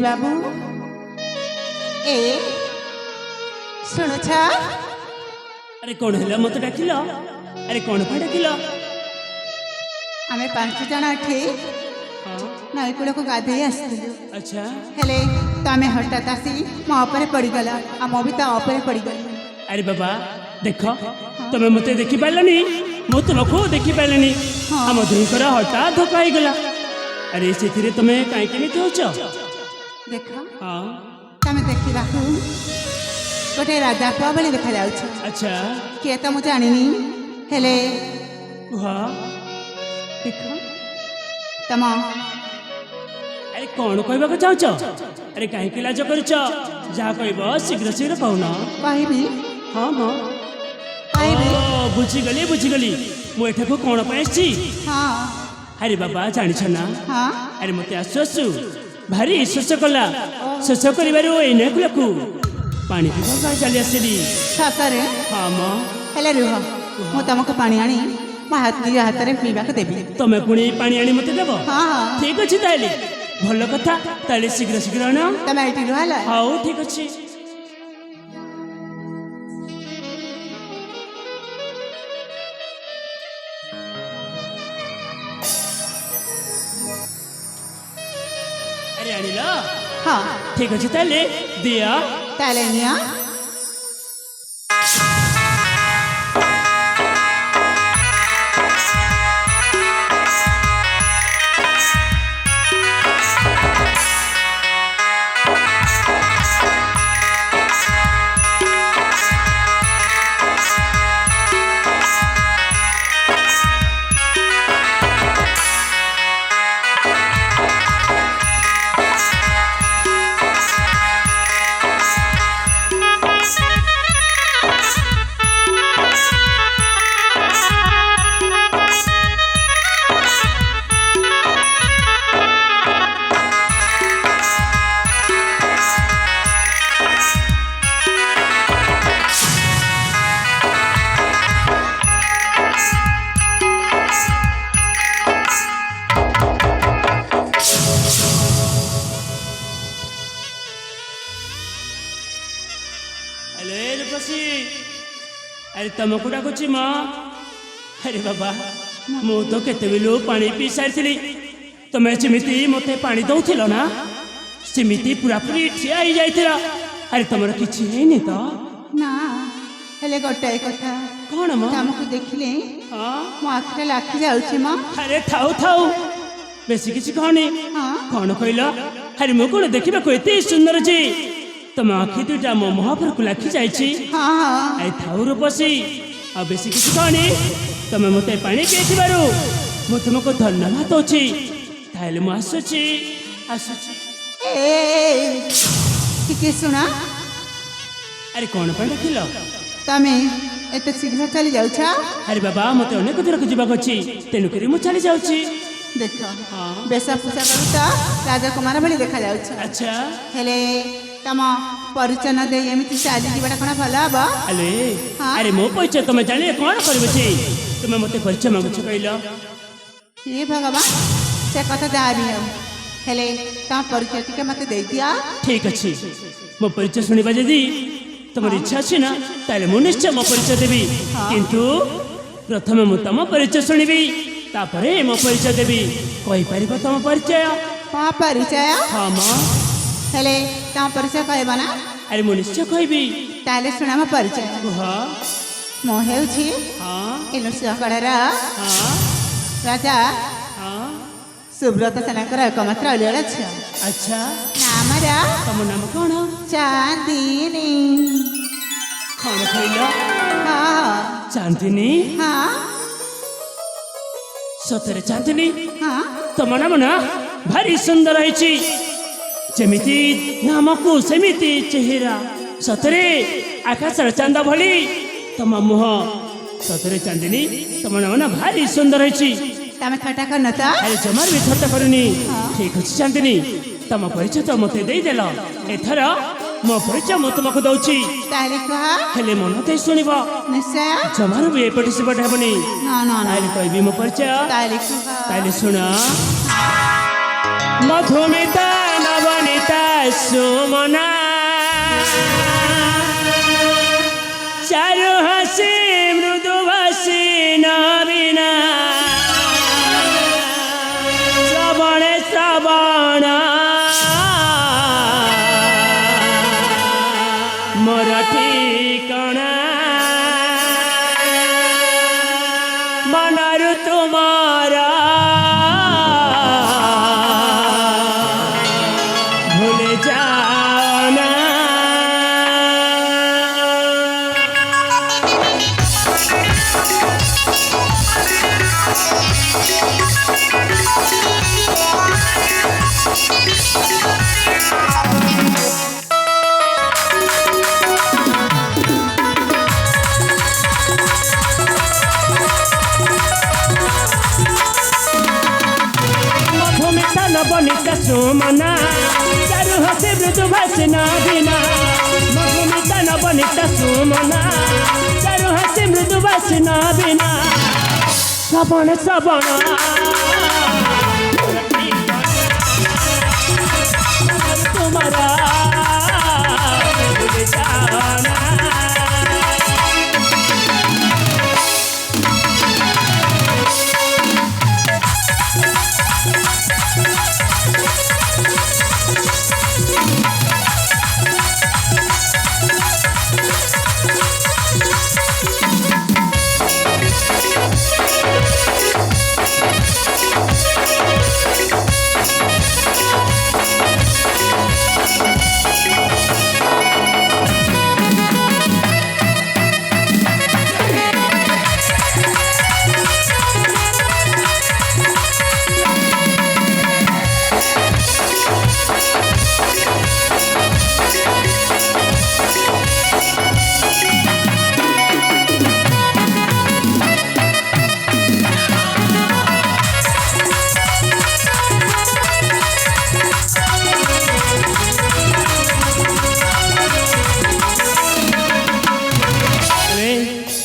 बाबू ए शुणुछ अरे कौन है मत डाकिल अरे कौन पे डाकिल आम 5 जन एठी नई कूल को गाधे आसलु अच्छा हेले तमें हठात आसी मो उपरे पड़गला आम भी ता उपरे पड़गल अरे बाबा देख तुम मत देखी पारलानी मु तुमको देखी पारलानी आम दुईकर हठात धोका हो गला अरे से तुम कहीं हो देख हाँ तमें देखा गोटे राजा पुआ भाई देखा जाउछ अच्छा किए तो मुझे जानी हेले हाँ देख तम अरे कौन कहवाक चाहछ अरे कहीं लाज कर जहाँ कह शीघ्र शीघ्र कहना कहबी हाँ हाँ कहबी बुझीगली मुझे कौन पर आसी हाँ अरे बाबा जानी ना हाँ अरे मत आसु आसु भारी शोष कला शोष कर पानी पीवा चली आसली सतरे हाँ म हेले रुह मु तुमको पानी आनी मो हाथ हाथ में पीवा देवी तुम पुणी पानी आनी मत देव हाँ ठीक अच्छे ताली भल कथा ताली शीघ्र शीघ्र आना तमें ये रुहला हाँ ठीक अच्छे अरे आनिल हाँ ठीक अच्छे ताली दिया ताले निया अरे तुमको डाकुची माँ अरे बाबा मु तो केते बेलू पानी पी सारी तुम्हें सेमती मत पानी दौल ना सेमती पूरा पूरी ठिया ही जाइथिला अरे तुम किसी है तो ना हेले गोटाए कथा कौन माँ तुमको देखिले हाँ मो आखिरे लाखी जाउछि मां अरे थाऊ थाऊ बेसी किसी कहनी हाँ कौन कहल अरे मु कौन देखा एत सुंदर जी तुम आखि दुईटा मो मुह पर लाखी जाइए हाँ हाँ अरे थाऊ रूपसी आ बेसी किसी कहनी तुम मत पानी पी मु तुमको धन्यवाद दौची ताहले मु आसुची आसुची ए टिके सुना अरे कौन पर डाकिल तमें एत शीघ्र चली जाउछ अरे बाबा मत अनेक दूर जावाक अच्छी तेणुक मु चली जाऊँगी देख हाँ बेशा पोषा करूता राजकुमार भली देखा जाउछ अच्छा हेले तम परिचय न दे एमती चली जीवाटा कौन भल हम अरे हाँ? अरे मो परिचय तुम जाने कौन कर तुम मत परिचय मांगुच कहल हे भगवान से कथा जहाँ भी हो हेले तम परिचय टिके मत दे दिया ठीक अच्छे मो परिचय शुणा जदि तुम इच्छा अच्छी ना ताले मु निश्चय मो परिचय देवी हाँ। किंतु प्रथम मु तुम परिचय शुणिबी तापरे मो परिचय देवी कहि परिबो तुम परिचय कौन परिचय हाँ माँ हेले तम परिचय कहब ना अरे मु निश्चय कहबी ताले शुणा मो परिचय कुह मो हेउछि हाँ इनुसकड़र हाँ राजा हाँ सुब्रत सेनाकर एकमात्र अलियाल झील अच्छा नामर तुम नाम कौन चांदनी कौन कहल हाँ चांदिनी हाँ सतरे चांदिनी हाँ तुम नाम ना भारी सुंदर है जमीती नाम को सेमिति चेहरा सतरे आकाश चांद भली तुम मुह सतरे चांदिनी तुम नाम ना भारी सुंदर है तमें थटा कर नता अरे जमार भी थट्टा करनी हाँ। ठीक अच्छे चांदिनी तुम परिचय तो मत देदेल एथर मो परिचय मु तुमको दौची ताले कहा हेले मन दे शुणव निश्चय जमार भी एपटे सेपटे हेबनी ना ना ना ताले कहबी मो परिचय ताले कहा ताले सुना मधुमिता नवनीता सुमना चारु हसी मृदु भाषी नवीना श्रवणे श्रवण मोर ठिकणा मनरु तुम्हारा भूल जाना बनिता सुमना चारु हसी मृदु भाषी नवीना मधुमिता न बनिता सुमना चारु हसी मृदु भाषी नवीना श्रवण श्रवण तुम्हारा भूल जाना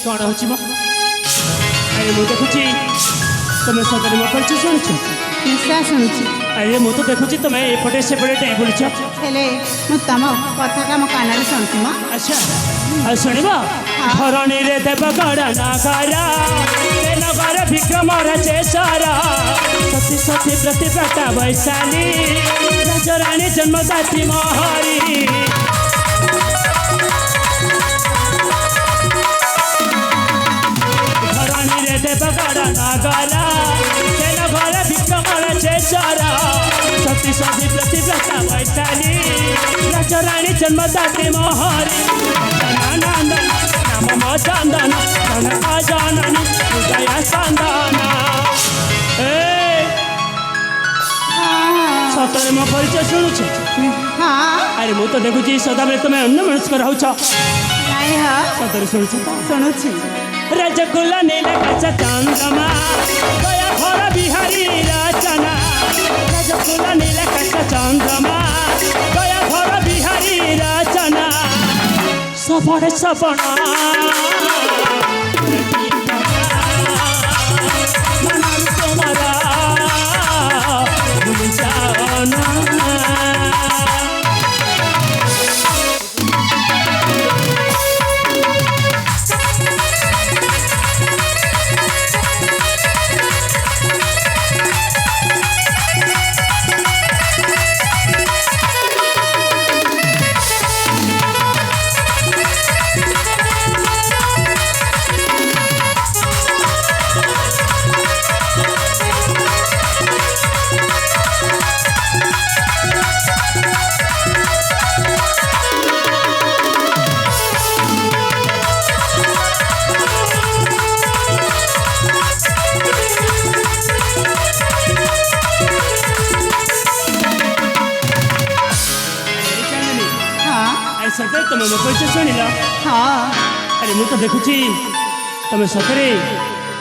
कौन हो अरे मुझे देखुची तुम सतरे मो परिचय शुणुच निश्चय शुणुची अरे मुझे तो देखुची तुम एपटे सेपटे टाइम बुलुच हेले मु तम कथा मो कान शुणुची म अच्छा शुणव धरणी रे देव गड़ नगर नगर विक्रम चेसर सती सती प्रतिव्रता वैशाली राजराणी जन्मदात्री महरी देवगढ़ नगर नगर विक्रम चेसर सती सती प्रतिव्रता वैशाली राजराणी जन्मदात्री महरी नंदन नाम मो चंदन जनक जननी हृदय संदन सतरे मो परिचय शुणुच अरे मु तो देखुची सदाबे तुम अन्य मनुष्य रहुच सतरे शुणुच शुणुची रजकुल नीलकंठ चंद्रमा दया भर बिहारी रचना रजकुल नीलकंठ चंद्रमा दया भर बिहारी रचना सपन सपन तुम्हारा भूल जाना सतरे तुम मो परिचय शुणिल अरे मु तो देखुची तुम सतरे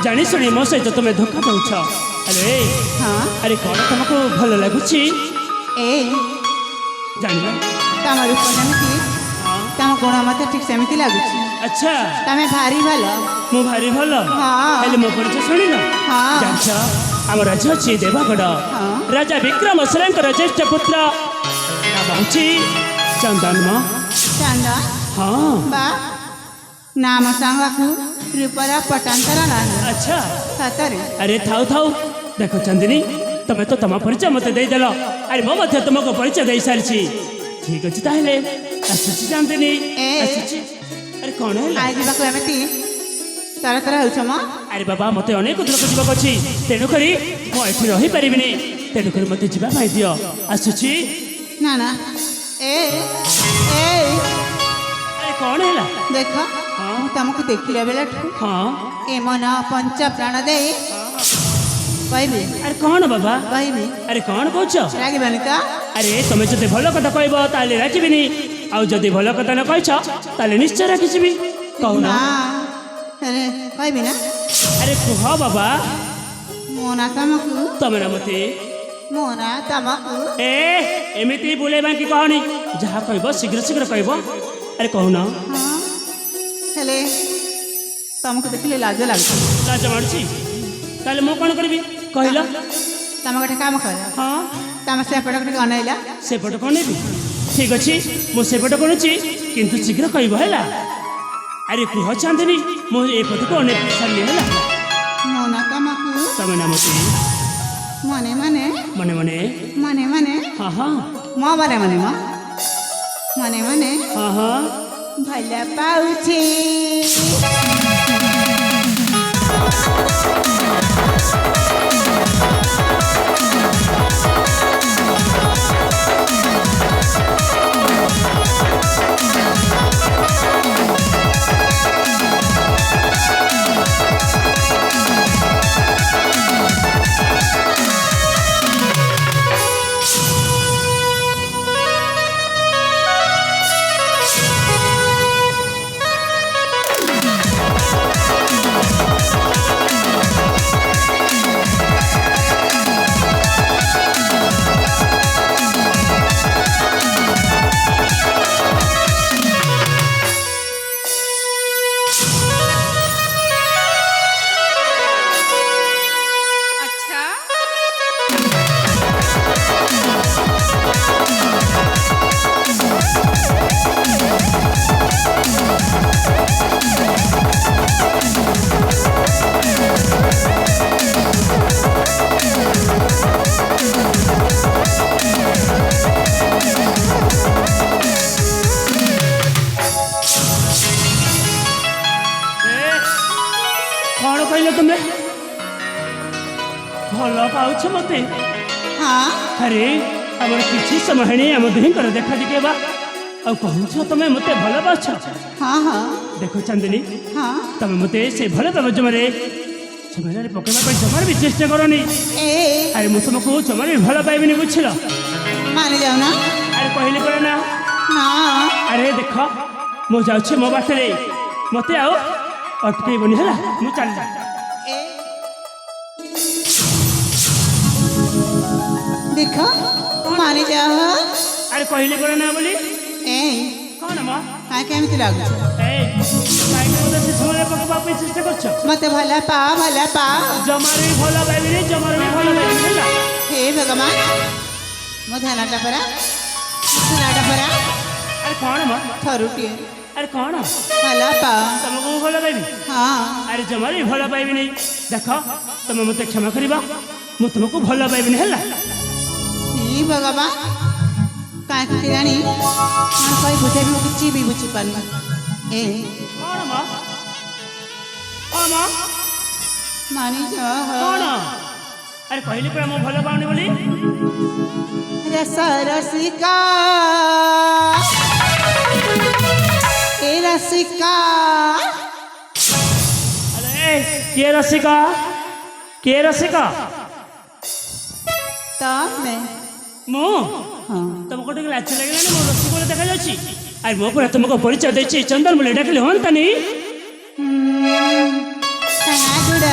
जानी शुणी मो सहित तुम धोखा दौच अरे अरे कौन तुमको भल लगुची जान तम रूप जमी तम गुण मत ठीक सेमती लगुच अच्छा तमें भारी भल मु भारी भल मो परिचय शुणिल जान आम राजा अच्छी देवगढ़ राजा विक्रम ज्येष्ठ पुत्र ବାବା ଚନ୍ଦନ ମ ଚାନ୍ଦ ହଁ ବା ନାମ ସାଙ୍ଗକୁ ରୂପର ପଟାନ୍ତର ନାହିଁ ଆଚ୍ଛା ସତରେ ଆରେ ଥାଉ ଥାଉ ଦେଖ ଚାନ୍ଦିନୀ ତମେ ତ ତମ ପରିଚୟ ମତେ ଦେଇଦେଲ ଆରେ ମୁଁ ମଧ୍ୟ ତୁମକୁ ପରିଚୟ ଦେଇ ସାରିଛି ଠିକ ଅଛି ତାହେଲେ ଆସୁଛି ଚାନ୍ଦିନୀ ଆସୁଛି ଆରେ କ'ଣ ହେଲା ଆଇ ଯିବାକୁ ଏମିତି ତରତର ହେଉଛ ମ ଆରେ ବାବା ମତେ ଅନେକ ଦୂରକୁ ଯିବାକୁ ଅଛି ତେଣୁକରି ମୁଁ ଏଠି ରହିପାରିବିନି ତେଣୁକରି ମତେ ଯିବା ପାଇଁ ଦିଅ ଆସୁଛି ନା ନା ଏ ଏ ଆରେ କ'ଣ ହେଲା ଦେଖ ମୁଁ ତମକୁ ଦେଖିଲା ବେଳଠୁ ହଁ ଏ ମନ ପଞ୍ଚ ପ୍ରାଣ ଦେଇ କହିବି ଆରେ କ'ଣ ବାବା କହିବି ଆରେ କ'ଣ କହୁଛ ରାଗିବନି ତ ଆରେ ତମେ ଯଦି ଭଲ କଥା କହିବ ତାହେଲେ ରାଖିବିନି ଆଉ ଯଦି ଭଲ କଥା ନ କହିଛ ତାହେଲେ ନିଶ୍ଚୟ ରାଖିଯିବି କହୁନ ନା ହେଲେ କହିବି ନା ଆରେ କୁହ ବାବା ମୋ ନା ତମକୁ ତମେ ନା ମତେ ମୋ ନା ତମକୁ ଏ ଏମିତି ବୁଲେଇ ବାଙ୍କି କହନି ଯାହା କହିବ ଶୀଘ୍ର ଶୀଘ୍ର କହିବ ଆରେ କହୁନ ହଁ ହେଲେ ତମକୁ ଦେଖିଲେ ଲାଜ ଲାଗୁଛି ଲାଜ ମାଡୁଛି ତାହେଲେ ମୁଁ କ'ଣ କରିବି କହିଲ ତମେ ଗୋଟେ କାମ କର ହଁ ତମେ ସେପଟେ ଟିକେ ଅନେଇଲା ସେପଟ କ'ଣ ନେବି ଠିକ ଅଛି ମୁଁ ସେପଟ କରୁଛି କିନ୍ତୁ ଶୀଘ୍ର କହିବ ହେଲା ଆରେ କୁହ ଚାନ୍ଦିନୀ ମୁଁ ଏପଟକୁ ଅନେକ ସାରିଲି ହେଲା ମୋ ନା ତମକୁ ତମେ ନା ମତେ ମନେ ମନେ ମନେ ମନେ ମନେ ମନେ ହଁ ହଁ ମୋ ମନେ ମନେ ମ ମନେ ମନେ ହଁ ହଁ ଭଲ ପାଉଛି କ'ଣ କହିଲ ତୁମେ ଭଲ ପାଉଛ ମତେ ହଁ ଆରେ ଆମର କିଛି ସମୟ ହେଣି ଆମ ଦୁହିଁଙ୍କର ଦେଖା ଦେଖେଇବା ଆଉ କହୁଛ ତମେ ମତେ ଭଲ ପାଉଛ ହଁ ହଁ ଦେଖ ଚାନ୍ଦିନୀ ହଁ ତମେ ମତେ ସେ ଭଲ ପାବ ଜମାରେ ଜମାରେ ପକେଇବା ପାଇଁ ଜମାରେ ବି ଚେଷ୍ଟା କରନି ଏ ଆରେ ମୁଁ ତୁମକୁ ଜମାରେ ବି ଭଲ ପାଇବିନି ବୁଝିଲ ମାନି ଯାଉ ନା ଆରେ କହିଲି ପରା ନା ନା ଆରେ ଦେଖ ମୁଁ ଯାଉଛି ମୋ ବାଟରେ ମତେ ଆଉ ଅଟକେଇବନି ହେଲା ମୁଁ ଚାଲିଲି ଏ ଦେଖ ମାନି ଯାଅ ଆରେ କହିଲି ପରା ନା ବୋଲି ଏ କ'ଣ ମ କେମିତି ଲାଗୁଛି ଏଇ କାହିଁକି ମତେ ସେ ସମୟରେ ପକେଇବା ପାଇଁ ଚେଷ୍ଟା କରୁଛ ମତେ ଭଲ ପାଅ ଜମାରେ ବି ଭଲ ପାଇବିନି ଜମାରେ ବି ଭଲ ପାଇବିନି ହେଲା ହେ ଭଗବାନ ମୋ ଧ୍ୟାନଟା ପରା ଧ୍ୟାନଟା ପରା ଆରେ କ'ଣ ମ ଥରୁଟିଏ ଆରେ କ'ଣ ଭଲ ପାଅ ତମକୁ ମୁଁ ଭଲ ପାଇବି ହଁ ଆରେ ଜମାରେ ବି ଭଲ ପାଇବିନି ଦେଖ ତମେ ମତେ କ୍ଷମା କରିବ ମୁଁ ତୁମକୁ ଭଲ ପାଇବିନି ହେଲା ହେ ଭଗବାନ କାହିଁକି କେଜାଣି କ'ଣ କହି ବୁଝେଇବି ମୁଁ କିଛି ବି ବୁଝିପାରୁନି ଏ କ'ଣ ମ କ'ଣ ମ ମାନି ଯାଅ କ'ଣ ଆରେ କହିଲି ପରା ମୁଁ ଭଲ ପାଉନି ବୋଲି ରସ ରସିକା ଏ ରସିକା ଆରେ କିଏ ରସିକା କିଏ ରସିକା ତମେ ମୁଁ ହଁ ତମକୁ ଟିକେ ଲାଜ ଲାଗିଲାନି ମୋ ରସିକ ବୋଲି ଦେଖାଯାଉଛି ଆରେ ମୋ ପୁରା ତୁମକୁ ପରିଚୟ ଦେଇଛି ଚନ୍ଦନ ବୋଲି ଡାକିଲେ ହୁଅନ୍ତାନି ଗୁଡ଼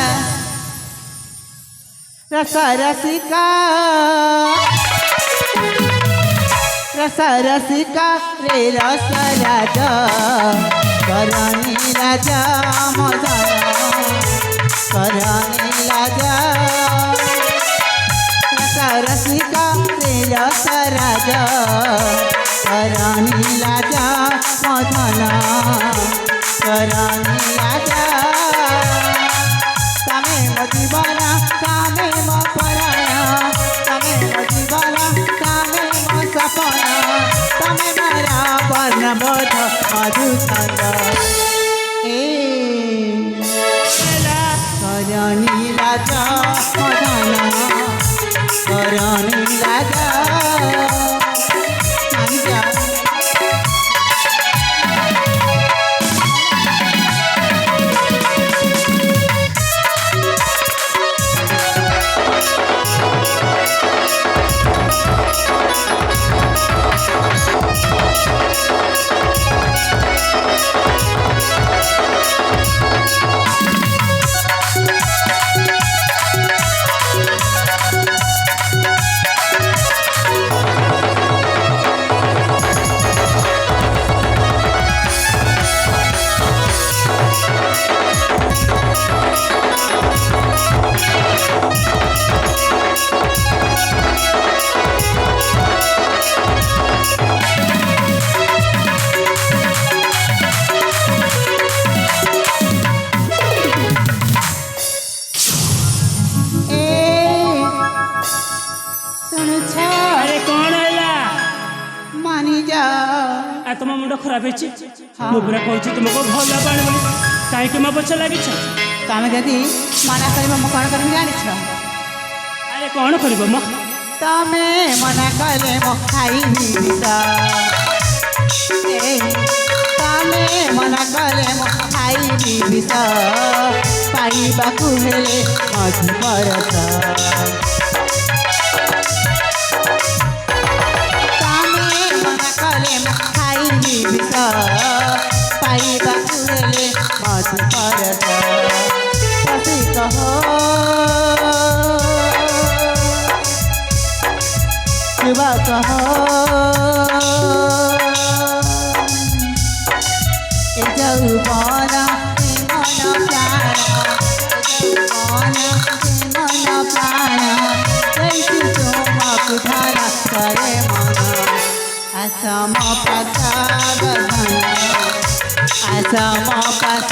ରସ ରସିକା ରସ ରସିକା ରେ ରସ ରାଜ କରଣୀ ରାଜା ମଦନ କରଣୀ ରାଜା ରସ रसिका श्रेयस राज करणी राजा मधन करणी राजा तमे मो जीवन तमे मो परायण तमे मो जीवन तमे मो सपन तमे मारा वर्णबोध मधुचंद करणी राजा मदन करणी राजा तुम मुंड खराब है मुझे कहूँ तुमको भल पानी बोली कहीं मो पछ लगे तमें जदि मना कर कौन कर जान अरे कौन कर तमे मना कले मो खाइबी तमे मना कले मो खाइबी विष पाइबाकू हेले मधु परस विष पाइबाकू हेले मधु परस पति कह शिवा कह ए जौवन मन प्राण मन प्राण कैसी तुमको धारा करे मन असम प्रसाद धन असम प्रसाद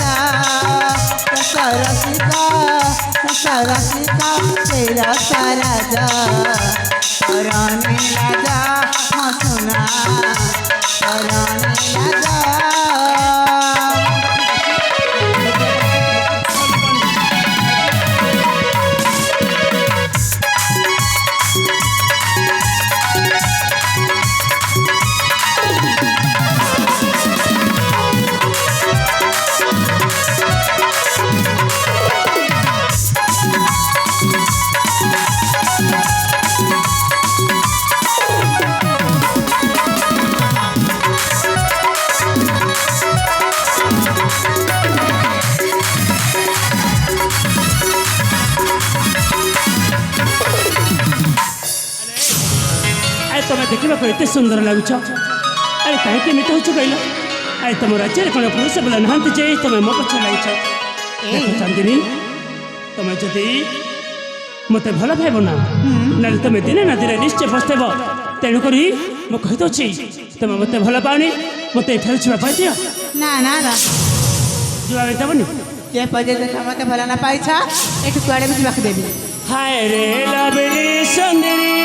सरसिका तेरा सरज करणी राजा मसुना करणी राजा तुम देखा एत सुंदर लगुच अरे कहीं मित हो कहल अरे तुम राज्य कौन पुरुष बोला ना जे तुम मो पक्ष लगे चांदिनी तुम जदि मत भल पाइब ना ना तुम दिने ना दिन निश्चय पस्तेब तेणुक मुझे कहीदे तुम मत भल पाओनी मत ये छुआ पाई दियो ना ना ना जुआ देवनी जे पर्यटन मत भल ना पाई ये कुआड़े भी देवी हाय रे लवली सुंदरी